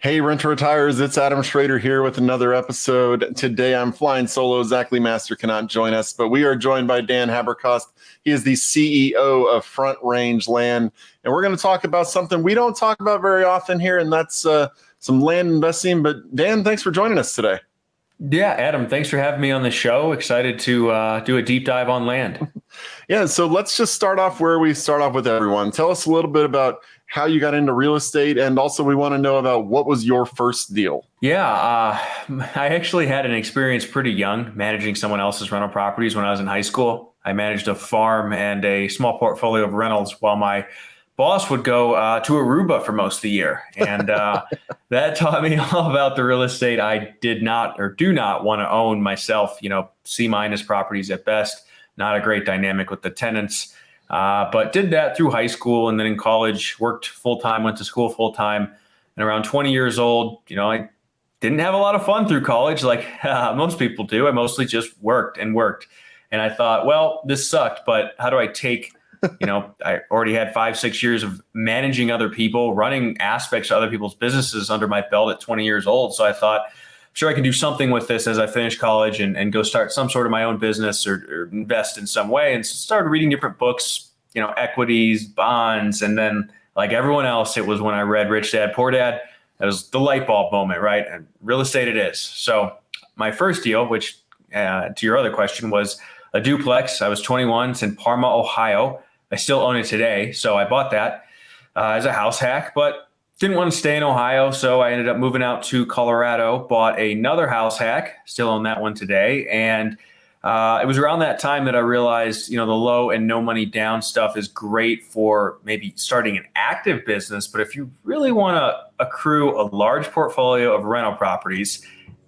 Hey, Renter Retires, it's Adam Schroeder here with another episode. Today I'm flying solo. Zach Lee Master cannot join us, but we are joined by Dan Haberkost. He is the CEO of Frontrange Land, and we're going to talk about something we don't talk about very often here, and that's some land investing. But Dan, thanks for joining us today. Yeah, Adam, thanks for having me on the show. Excited to do a deep dive on land. Yeah, so let's just start off where we start off with everyone. Tell us a little bit about how you got into real estate, and also we want to know about what was your first deal. Yeah, I actually had an experience pretty young managing someone else's rental properties when I was in high school. I managed a farm and a small portfolio of rentals while my boss would go to Aruba for most of the year. And that taught me all about the real estate I did not or do not want to own myself, C- properties at best. Not a great dynamic with the tenants, but did that through high school. And then in college, worked full-time, went to school full-time. And around 20 years old, I didn't have a lot of fun through college like most people do. I mostly just worked and worked. And I thought, well, this sucked, but how do I take I already had 5-6 years of managing other people, running aspects of other people's businesses under my belt at 20 years old. So I thought, sure, I can do something with this as I finish college and go start some sort of my own business or invest in some way. And so started reading different books, equities, bonds. And then like everyone else, it was when I read Rich Dad, Poor Dad. That was the light bulb moment, right? And real estate it is. So my first deal, which to your other question, was a duplex. I was 21. It's in Parma, Ohio. I still own it today. So I bought that as a house hack, but didn't want to stay in Ohio. So I ended up moving out to Colorado, bought another house hack, still own that one today. And it was around that time that I realized, the low and no money down stuff is great for maybe starting an active business. But if you really want to accrue a large portfolio of rental properties,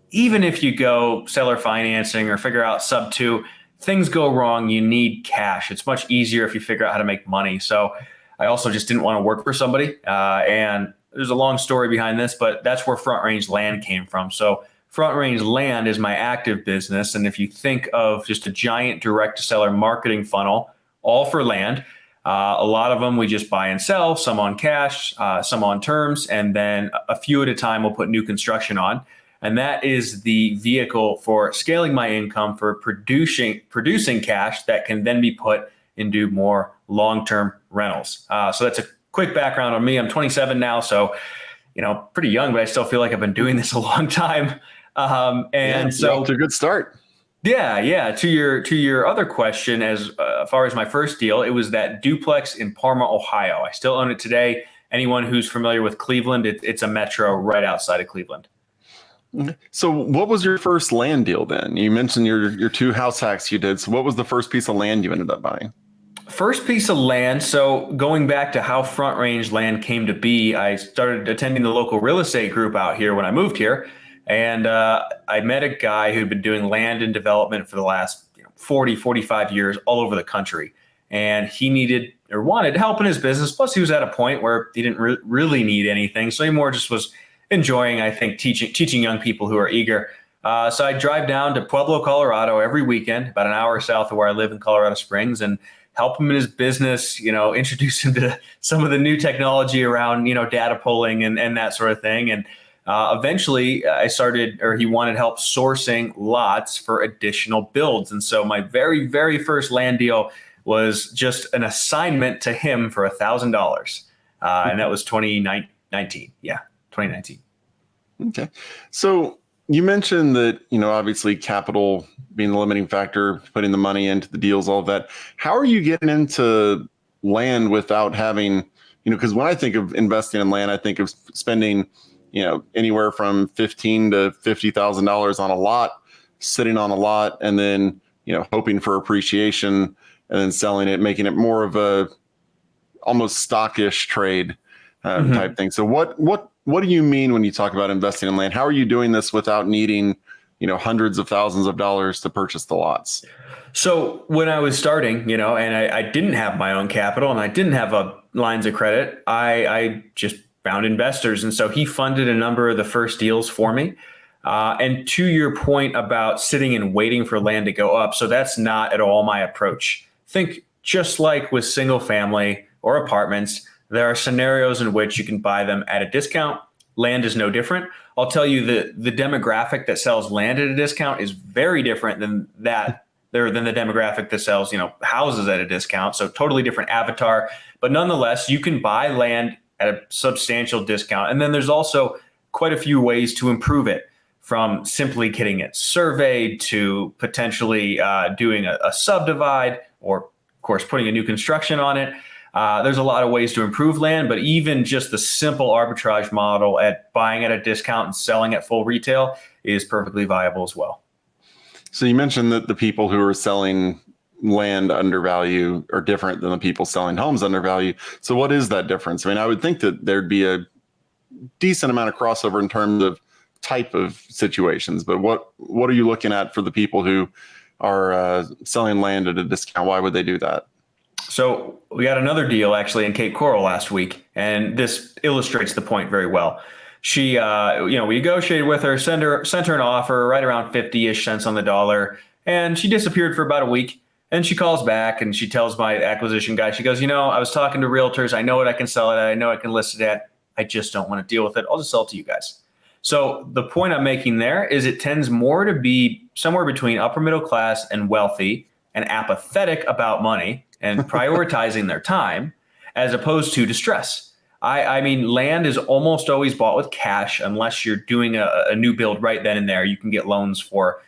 even if you go seller financing or figure out sub two, things go wrong, you need cash. It's much easier if you figure out how to make money. So I also just didn't want to work for somebody. And there's a long story behind this, but that's where Frontrange Land came from. So Frontrange Land is my active business. And if you think of just a giant direct to seller marketing funnel, all for land, a lot of them we just buy and sell, some on cash, some on terms, and then a few at a time we'll put new construction on. And that is the vehicle for scaling my income, for producing cash that can then be put into more long-term rentals. So that's a quick background on me. I'm 27 now, so pretty young, but I still feel like I've been doing this a long time. So it's a good start. Yeah. To your other question, as far as my first deal, it was that duplex in Parma, Ohio. I still own it today. Anyone who's familiar with Cleveland, it's a metro right outside of Cleveland. So what was your first land deal then? You mentioned your two house hacks you did. So what was the first piece of land you ended up buying? First piece of land. So going back to how Frontrange Land came to be, I started attending the local real estate group out here when I moved here. And I met a guy who'd been doing land and development for the last 45 years all over the country. And he needed or wanted help in his business. Plus he was at a point where he didn't really need anything. So he more just was enjoying, I think, teaching young people who are eager. So I drive down to Pueblo, Colorado every weekend, about an hour south of where I live in Colorado Springs, and help him in his business, introduce him to some of the new technology around, data pulling and that sort of thing. And eventually he wanted help sourcing lots for additional builds. And so my very, very first land deal was just an assignment to him for $1,000. And that was 2019. Yeah. 2019. Okay. So you mentioned that, obviously capital being the limiting factor, putting the money into the deals, all of that. How are you getting into land without having, because when I think of investing in land, I think of spending, anywhere from $15,000 to $50,000 on a lot, sitting on a lot, and then, hoping for appreciation and then selling it, making it more of a almost stockish trade type thing. So what do you mean when you talk about investing in land? How are you doing this without needing, hundreds of thousands of dollars to purchase the lots? So when I was starting, and I didn't have my own capital and I didn't have lines of credit, I just found investors. And so he funded a number of the first deals for me. And to your point about sitting and waiting for land to go up, so that's not at all my approach. Think just like with single family or apartments, there are scenarios in which you can buy them at a discount land is no different. I'll tell you the demographic that sells land at a discount is very different than the demographic that sells, houses at a discount. So totally different avatar, but nonetheless, you can buy land at a substantial discount. And then there's also quite a few ways to improve it, from simply getting it surveyed to potentially doing a subdivide, or of course putting a new construction on it. There's a lot of ways to improve land, but even just the simple arbitrage model at buying at a discount and selling at full retail is perfectly viable as well. So you mentioned that the people who are selling land undervalue are different than the people selling homes undervalue. So what is that difference? I mean, I would think that there'd be a decent amount of crossover in terms of type of situations, but what are you looking at for the people who are selling land at a discount? Why would they do that? So we got another deal actually in Cape Coral last week, and this illustrates the point very well. She, we negotiated with her, sent her an offer right around 50-ish cents on the dollar, and she disappeared for about a week. And she calls back and she tells my acquisition guy, she goes, I was talking to realtors. I know what I can sell it at. I know I can list it at. I just don't want to deal with it. I'll just sell it to you guys. So the point I'm making there is it tends more to be somewhere between upper middle class and wealthy and apathetic about money and prioritizing their time, as opposed to distress. I mean, land is almost always bought with cash unless you're doing a new build right then and there. You can get loans for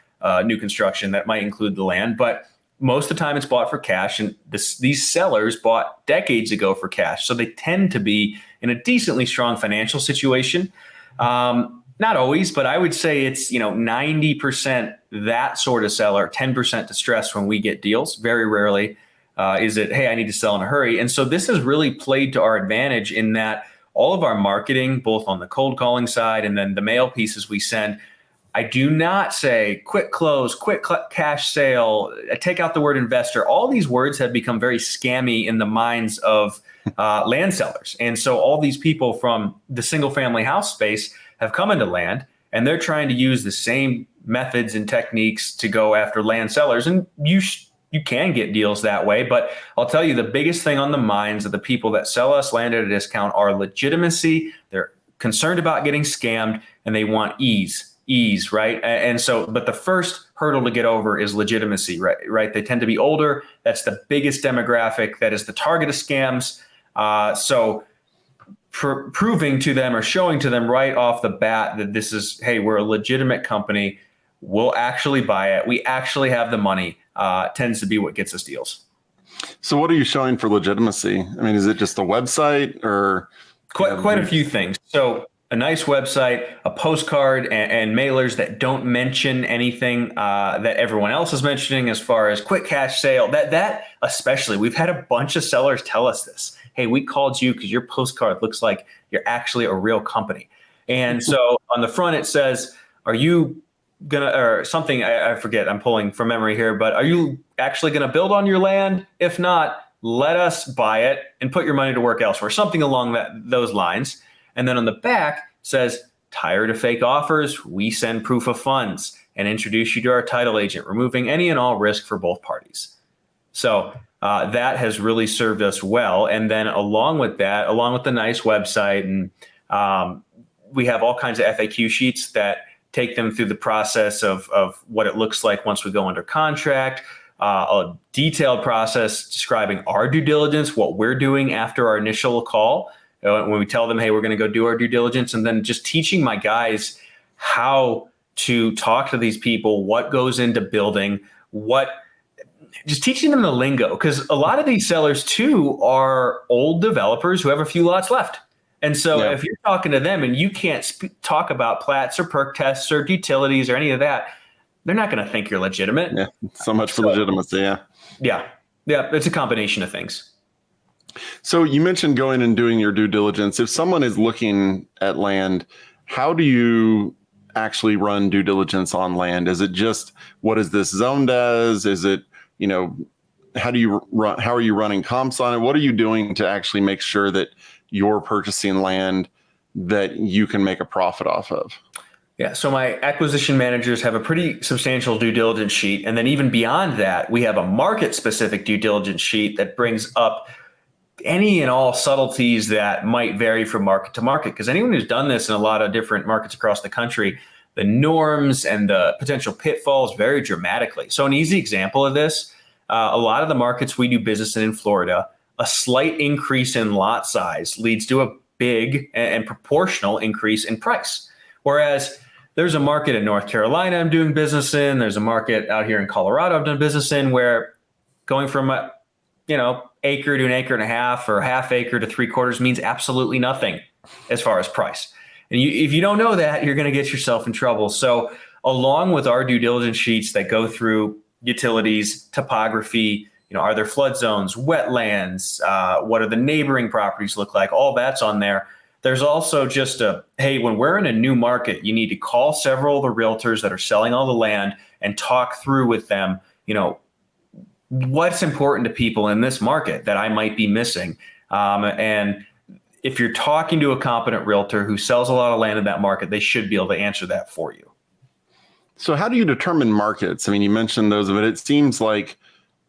new construction that might include the land, but most of the time it's bought for cash. And these sellers bought decades ago for cash. So they tend to be in a decently strong financial situation. Not always, but I would say it's 90% that sort of seller, 10% distress when we get deals. Very rarely is it, hey, I need to sell in a hurry. And so this has really played to our advantage in that all of our marketing, both on the cold calling side and then the mail pieces we send, I do not say quick close, quick cash sale, take out the word investor. All these words have become very scammy in the minds of land sellers. And so all these people from the single family house space have come into land, and they're trying to use the same methods and techniques to go after land sellers. And you can get deals that way. But I'll tell you, the biggest thing on the minds of the people that sell us land at a discount are legitimacy. They're concerned about getting scammed, and they want ease, right? And so, but the first hurdle to get over is legitimacy, right? They tend to be older. That's the biggest demographic that is the target of scams. So proving to them or showing to them right off the bat that this is, hey, we're a legitimate company. We'll actually buy it. We actually have the money, tends to be what gets us deals. So what are you showing for legitimacy? I mean, is it just a website or? Quite a few things. So a nice website, a postcard, and mailers that don't mention anything that everyone else is mentioning as far as quick cash sale. That especially, we've had a bunch of sellers tell us this. Hey, we called you because your postcard looks like you're actually a real company. And so on the front, it says, are you gonna, or something, I forget, I'm pulling from memory here, but are you actually gonna build on your land? If not, let us buy it and put your money to work elsewhere. Something along those lines. And then on the back says, tired of fake offers, we send proof of funds and introduce you to our title agent, removing any and all risk for both parties. So that has really served us well. And then along with that, along with the nice website, and we have all kinds of FAQ sheets that take them through the process of what it looks like once we go under contract, a detailed process describing our due diligence, what we're doing after our initial call, when we tell them, hey, we're going to go do our due diligence, and then just teaching my guys how to talk to these people, what goes into building, just teaching them the lingo, because a lot of these sellers too are old developers who have a few lots left. And so if you're talking to them and you can't talk about plats or perk tests or utilities or any of that, they're not going to think you're legitimate. Yeah, so much for legitimacy. Yeah. It's a combination of things. So you mentioned going and doing your due diligence. If someone is looking at land, how do you actually run due diligence on land? Is it just, what is this zoned as? Is it, how are you running comps on it? What are you doing to actually make sure that you're purchasing land that you can make a profit off of? Yeah, so my acquisition managers have a pretty substantial due diligence sheet. And then even beyond that, we have a market specific due diligence sheet that brings up any and all subtleties that might vary from market to market. Because anyone who's done this in a lot of different markets across the country, the norms and the potential pitfalls vary dramatically. So an easy example of this, a lot of the markets we do business in Florida, a slight increase in lot size leads to a big and proportional increase in price. Whereas there's a market in North Carolina I'm doing business in, there's a market out here in Colorado I've done business in, where going from a acre to an acre and a half or half acre to 3/4 means absolutely nothing as far as price. And if you don't know that, you're going to get yourself in trouble. So along with our due diligence sheets that go through utilities, topography, are there flood zones, wetlands, what are the neighboring properties look like? All that's on there. There's also just hey, when we're in a new market, you need to call several of the realtors that are selling all the land and talk through with them, what's important to people in this market that I might be missing. And if you're talking to a competent realtor who sells a lot of land in that market, they should be able to answer that for you. So how do you determine markets? I mean, you mentioned those, but it seems like,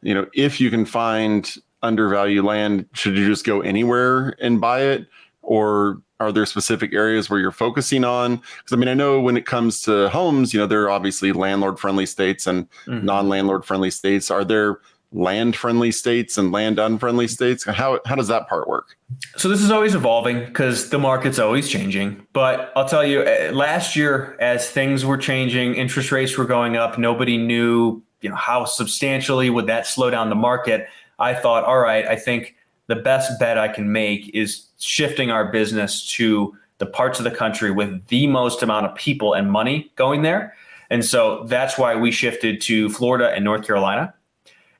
if you can find undervalued land, should you just go anywhere and buy it? Or are there specific areas where you're focusing on? Because I know when it comes to homes, there are obviously landlord-friendly states and non-landlord-friendly states. Are there land-friendly states and land-unfriendly states? How does that part work? So this is always evolving because the market's always changing. But I'll tell you, last year, as things were changing, interest rates were going up, nobody knew, how substantially would that slow down the market. I thought, all right, I think the best bet I can make is shifting our business to the parts of the country with the most amount of people and money going there. And so that's why we shifted to Florida and North Carolina.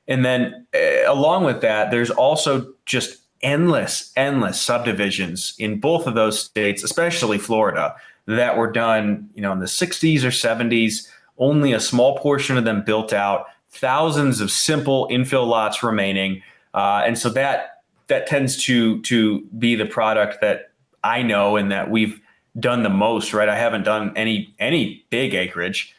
And then along with that, there's also just endless subdivisions in both of those states, especially Florida, that were done, in the 60s or 70s, only a small portion of them built out, thousands of simple infill lots remaining. And so that tends to be the product that I know and that we've done the most, right? I haven't done any big acreage,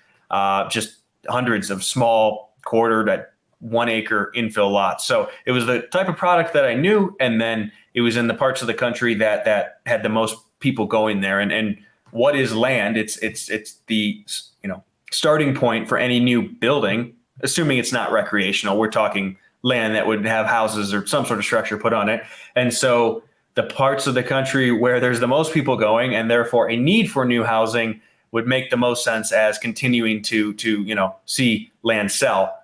just hundreds of small 1/4 to 1 acre infill lots. So it was the type of product that I knew, and then it was in the parts of the country that had the most people going there. And what is land? It's the starting point for any new building, assuming it's not recreational. We're talking land that would have houses or some sort of structure put on it. And so the parts of the country where there's the most people going and therefore a need for new housing would make the most sense as continuing to see land sell,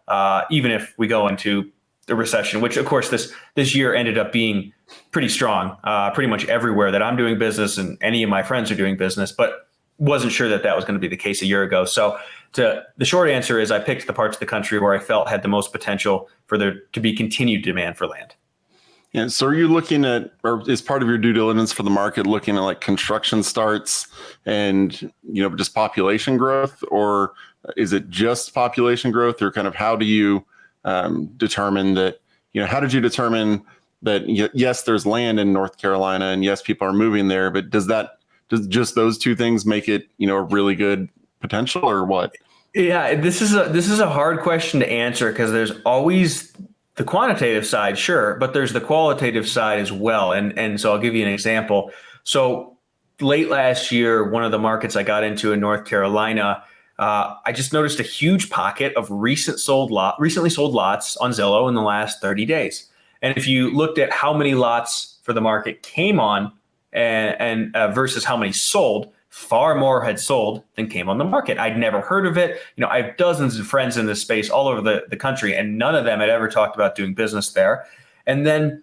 even if we go into the recession, which of course this year ended up being pretty strong, pretty much everywhere that I'm doing business and any of my friends are doing business, but wasn't sure that was going to be the case a year ago. So the short answer is I picked the parts of the country where I felt had the most potential for there to be continued demand for land. Yeah. So are you looking at, or is part of your due diligence for the market looking at like construction starts and, just population growth, or is it just population growth, or kind of how do you determine that, how did you determine that, yes, there's land in North Carolina and yes, people are moving there, but does just those two things make it, a really good potential or what? Yeah, this is a hard question to answer because there's always the quantitative side, sure, but there's the qualitative side as well. And so I'll give you an example. So late last year, one of the markets I got into in North Carolina, I just noticed a huge pocket of recently sold lots on Zillow in the last 30 days. And if you looked at how many lots for the market came on and versus how many sold, far more had sold than came on the market. I'd never heard of it. I have dozens of friends in this space all over the country, and none of them had ever talked about doing business there. And then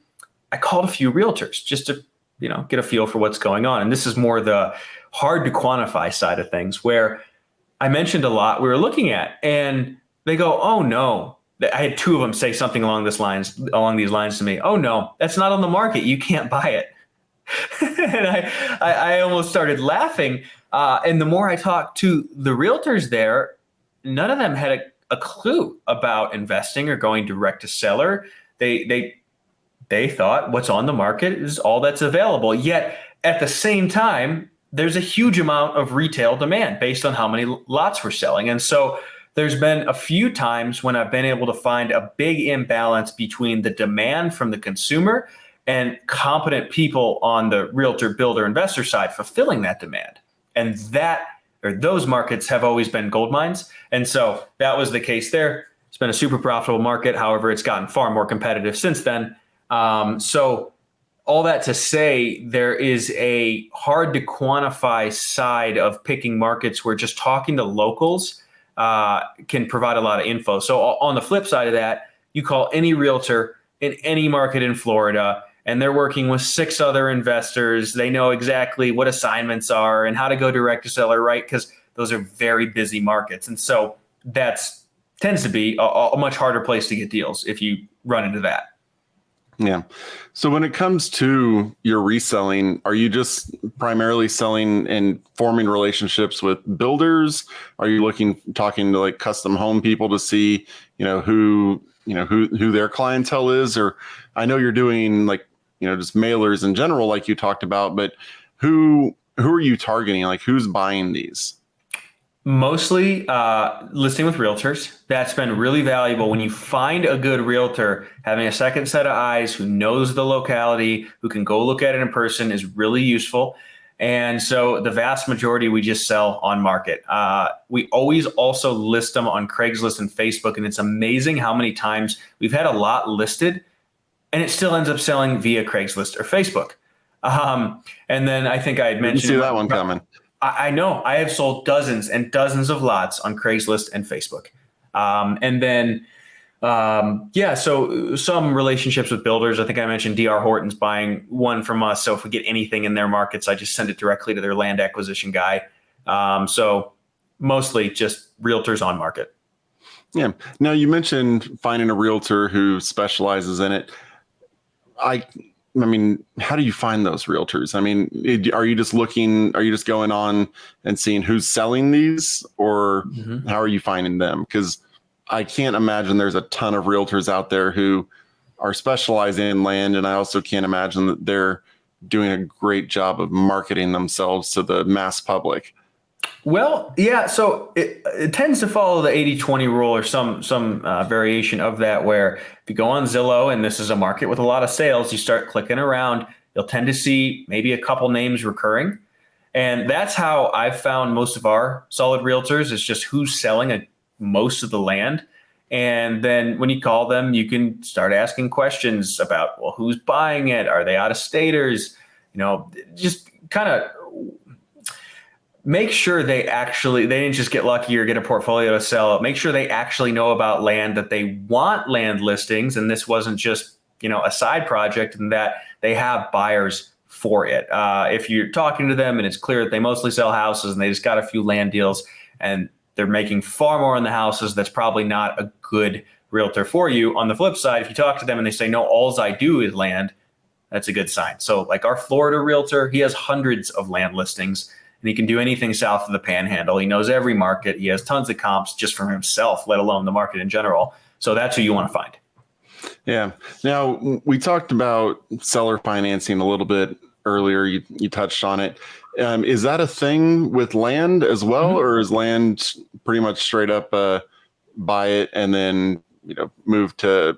I called a few realtors just to, get a feel for what's going on. And this is more the hard to quantify side of things, where I mentioned a lot we were looking at, and they go, "Oh no." I had two of them say something along these lines to me. "Oh no, that's not on the market. You can't buy it." And I almost started laughing. And the more I talked to the realtors there, none of them had a clue about investing or going direct to seller. They thought what's on the market is all that's available. Yet at the same time, there's a huge amount of retail demand based on how many lots we're selling. And so there's been a few times when I've been able to find a big imbalance between the demand from the consumer and competent people on the realtor, builder, investor side fulfilling that demand. And those markets have always been gold mines. And so that was the case there. It's been a super profitable market. However, it's gotten far more competitive since then. So all that to say, there is a hard to quantify side of picking markets where just talking to locals can provide a lot of info. So on the flip side of that, you call any realtor in any market in Florida, and they're working with 6 other investors. They know exactly what assignments are and how to go direct to seller, right? Because those are very busy markets. And so that's tends to be a much harder place to get deals if you run into that. Yeah. So when it comes to your reselling, are you just primarily selling and forming relationships with builders? Are you talking to like custom home people to see, who their clientele is? Or I know you're doing like, just mailers in general, like you talked about, but who are you targeting? Like who's buying these? Mostly listing with realtors. That's been really valuable. When you find a good realtor, having a second set of eyes who knows the locality, who can go look at it in person is really useful. And so the vast majority we just sell on market. We always also list them on Craigslist and Facebook. And it's amazing how many times we've had a lot listed and it still ends up selling via Craigslist or Facebook. And then I think I had mentioned— Didn't see that one coming. I know I have sold dozens and dozens of lots on Craigslist and Facebook. So some relationships with builders. I think I mentioned D.R. Horton's buying one from us. So if we get anything in their markets, I just send it directly to their land acquisition guy. So mostly just realtors on market. Yeah. Now you mentioned finding a realtor who specializes in it. I mean, how do you find those realtors? I mean, are you just going on and seeing who's selling these, or how are you finding them? Because I can't imagine there's a ton of realtors out there who are specializing in land. And I also can't imagine that they're doing a great job of marketing themselves to the mass public. Well, yeah. So it tends to follow the 80-20 rule or some variation of that, where if you go on Zillow and this is a market with a lot of sales, you start clicking around, you'll tend to see maybe a couple names recurring. And that's how I've found most of our solid realtors, is just who's selling most of the land. And then when you call them, you can start asking questions about, well, who's buying it? Are they out-of-staters? Just kind of make sure they didn't just get lucky or get a portfolio to sell. Make sure they actually know about land, that they want land listings, and this wasn't just, a side project, and that they have buyers for it. If you're talking to them and it's clear that they mostly sell houses and they just got a few land deals and they're making far more in the houses, that's probably not a good realtor for you. On the flip side, if you talk to them and they say, no, all I do is land, that's a good sign. So like our Florida realtor, he has hundreds of land listings, and he can do anything south of the Panhandle. He knows every market. He has tons of comps just from himself, let alone the market in general. So that's who you want to find. Yeah. Now, we talked about seller financing a little bit earlier. You touched on it. Is that a thing with land as well, or is land pretty much straight up buy it and then move to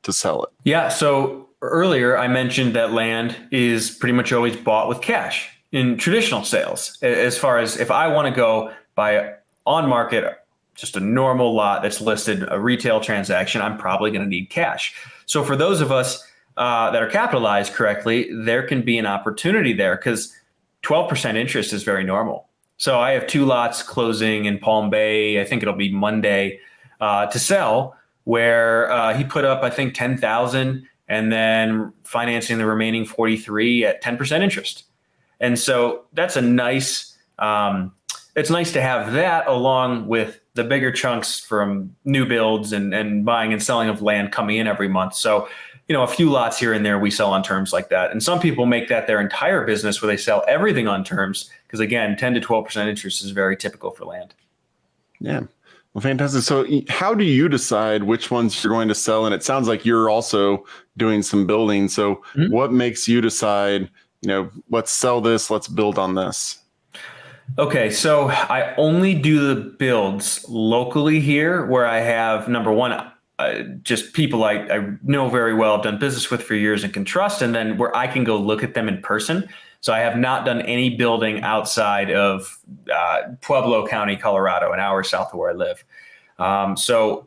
sell it? Yeah. So earlier I mentioned that land is pretty much always bought with cash in traditional sales. As far as if I want to go buy on market, just a normal lot that's listed, a retail transaction, I'm probably going to need cash. So for those of us that are capitalized correctly, there can be an opportunity there, because 12% interest is very normal. So I have 2 lots closing in Palm Bay. I think it'll be Monday to sell, where he put up, I think, 10,000 and then financing the remaining 43 at 10% interest. And so that's it's nice to have that along with the bigger chunks from new builds and buying and selling of land coming in every month. So, a few lots here and there we sell on terms like that. And some people make that their entire business, where they sell everything on terms, because again, 10 to 12% interest is very typical for land. Yeah. Well, fantastic. So how do you decide which ones you're going to sell? And it sounds like you're also doing some building. So what makes you decide, let's sell this, let's build on this? Okay, so I only do the builds locally here, where I have, number one, just people I know very well, have done business with for years and can trust, and then where I can go look at them in person. So I have not done any building outside of Pueblo County, Colorado, an hour south of where I live. So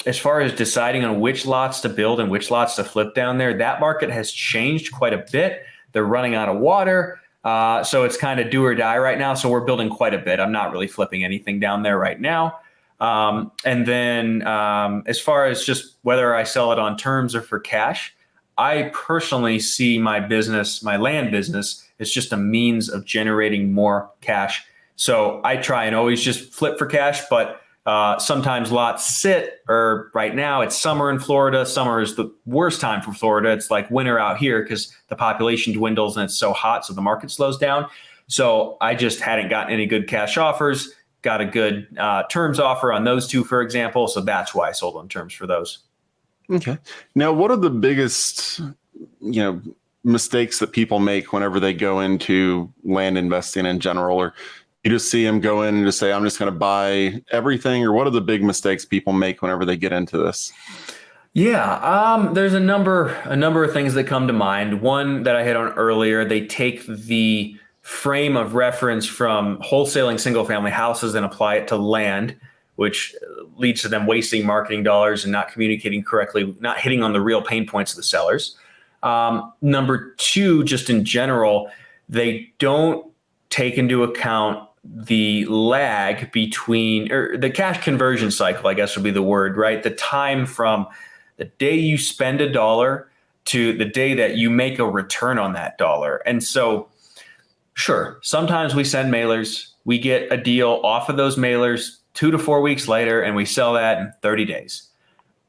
as far as deciding on which lots to build and which lots to flip down there, that market has changed quite a bit. They're running out of water. So it's kind of do or die right now. So we're building quite a bit. I'm not really flipping anything down there right now. And then as far as just whether I sell it on terms or for cash, I personally see my business, my land business, as just a means of generating more cash. So I try and always just flip for cash, but sometimes lots sit, or right now it's summer in Florida. Summer is the worst time for Florida. It's like winter out here because the population dwindles and it's so hot. So the market slows down. So I just hadn't gotten any good cash offers, got a good terms offer on those two, for example. So that's why I sold on terms for those. Okay. Now, what are the biggest, mistakes that people make whenever they go into land investing in general, or you just see them go in and just say, I'm just going to buy everything? Or what are the big mistakes people make whenever they get into this? Yeah, there's a number of things that come to mind. One that I hit on earlier, they take the frame of reference from wholesaling single family houses and apply it to land, which leads to them wasting marketing dollars and not communicating correctly, not hitting on the real pain points of the sellers. Number two, just in general, they don't take into account the lag between, or the cash conversion cycle, I guess would be the word, right? The time from the day you spend a dollar to the day that you make a return on that dollar. And so, sure, sometimes we send mailers, we get a deal off of those mailers 2 to 4 weeks later, and we sell that in 30 days.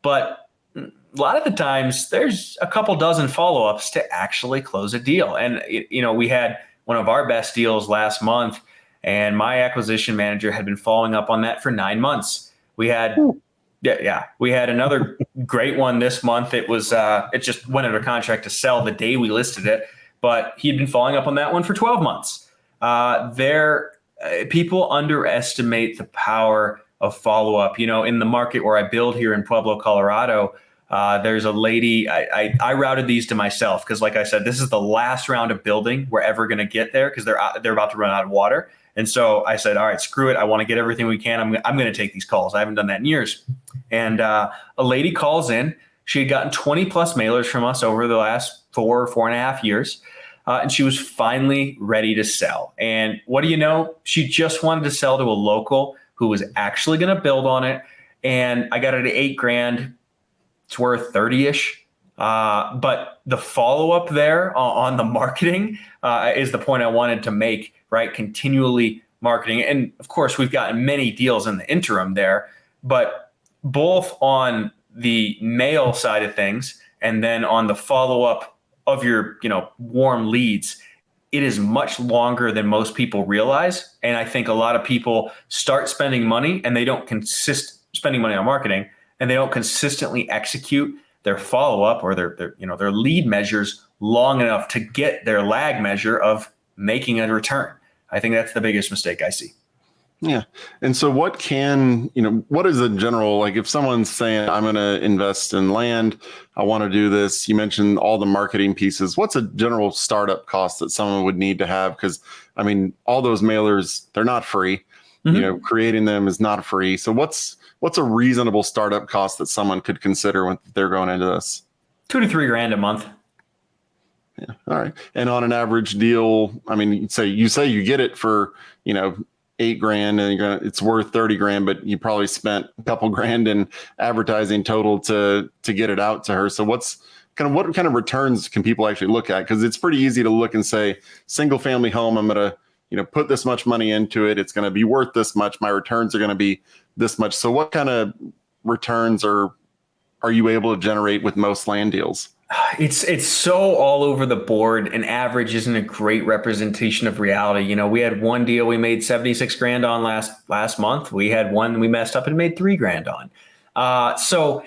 But a lot of the times there's a couple dozen follow-ups to actually close a deal. And, we had one of our best deals last month, and my acquisition manager had been following up on that for 9 months. We had, we had another great one this month. It was, it just went under contract to sell the day we listed it, but he'd been following up on that one for 12 months. People underestimate the power of follow-up. In the market where I build here in Pueblo, Colorado, there's a lady, I routed these to myself because, like I said, this is the last round of building we're ever going to get there because they're about to run out of water. And so I said, all right, screw it. I want to get everything we can. I'm going to take these calls. I haven't done that in years. And a lady calls in. She had gotten 20 plus mailers from us over the last 4.5 years. And she was finally ready to sell. And what do you know? She just wanted to sell to a local who was actually going to build on it. And I got it at $8,000. It's worth 30-ish. But the follow-up there on the marketing is the point I wanted to make, right? Continually marketing. And of course, we've gotten many deals in the interim there, but both on the mail side of things and then on the follow-up of your, warm leads, it is much longer than most people realize. And I think a lot of people start spending money and they don't spending money on marketing, and they don't consistently execute their follow-up or their lead measures long enough to get their lag measure of making a return. I think that's the biggest mistake I see. Yeah. And so what is the general, like if someone's saying, I'm going to invest in land, I want to do this, you mentioned all the marketing pieces. What's a general startup cost that someone would need to have? Because all those mailers, they're not free. Mm-hmm. Creating them is not free. So what's a reasonable startup cost that someone could consider when they're going into this? $2,000 to $3,000 a month. Yeah. All right. And on an average deal, you say you get it for, $8,000 and it's worth $30,000, but you probably spent a couple grand in advertising total to get it out to her. So what kind of returns can people actually look at? Because it's pretty easy to look and say, single family home, I'm going to, put this much money into it. It's going to be worth this much. My returns are going to be this much. So what kind of returns are you able to generate with most land deals? It's so all over the board, and average isn't a great representation of reality. We had one deal we made $76,000 on last month. We had one we messed up and made $3,000 on. So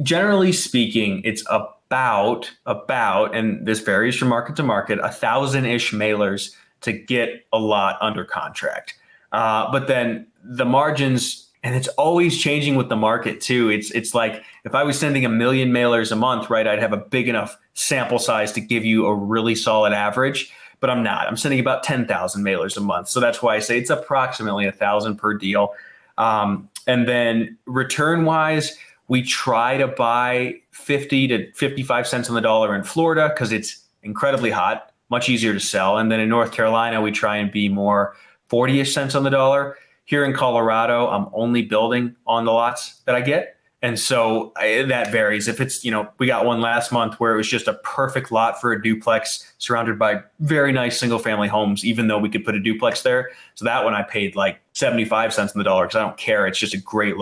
generally speaking, it's about, and this varies from market to market, 1,000-ish mailers to get a lot under contract. But then the margins And it's always changing with the market too. It's like if I was sending 1 million mailers a month, right, I'd have a big enough sample size to give you a really solid average, but I'm not. I'm sending about 10,000 mailers a month. So that's why I say it's approximately 1,000 per deal. And then return wise, we try to buy 50 to 55 cents on the dollar in Florida because it's incredibly hot, much easier to sell. And then in North Carolina, we try and be more 40-ish cents on the dollar. Here in Colorado, I'm only building on the lots that I get. And so that varies. If it's, we got one last month where it was just a perfect lot for a duplex surrounded by very nice single family homes, even though we could put a duplex there. So that one I paid like 75 cents on the dollar because I don't care. It's just a great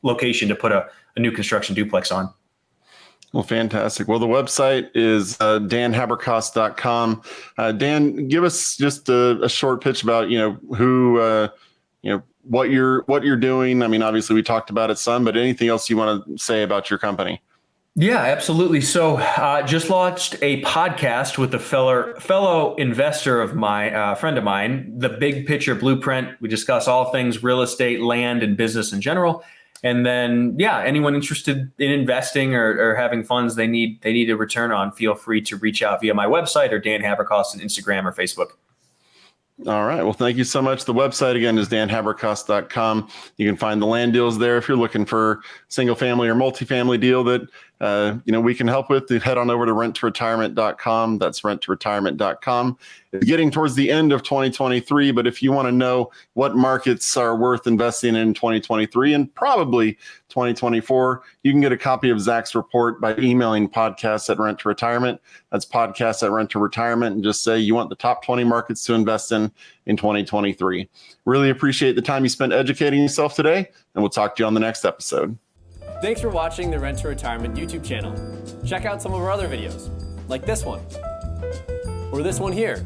location to put a new construction duplex on. Well, fantastic. Well, the website is danhaberkost.com. Dan, give us just a short pitch about, who, what you're doing. I mean, obviously we talked about it some, but anything else you want to say about your company? Yeah, absolutely. So just launched a podcast with a fellow investor of my friend of mine, The Big Picture Blueprint. We discuss all things real estate, land, and business in general. And then, anyone interested in investing or having funds they need a return on, feel free to reach out via my website or Dan Haberkost on Instagram or Facebook. All right. Well, thank you so much. The website, again, is danhaberkost.com. You can find the land deals there. If you're looking for single family or multifamily deal that, we can help with, head on over to renttoretirement.com. That's renttoretirement.com. It's getting towards the end of 2023, but if you want to know what markets are worth investing in 2023 and probably 2024, you can get a copy of Zach's report by emailing podcast@renttoretirement. That's podcast@renttoretirement, and just say you want the top 20 markets to invest in 2023. Really appreciate the time you spent educating yourself today, and we'll talk to you on the next episode. Thanks for watching the Rent to Retirement YouTube channel. Check out some of our other videos, like this one, or this one here.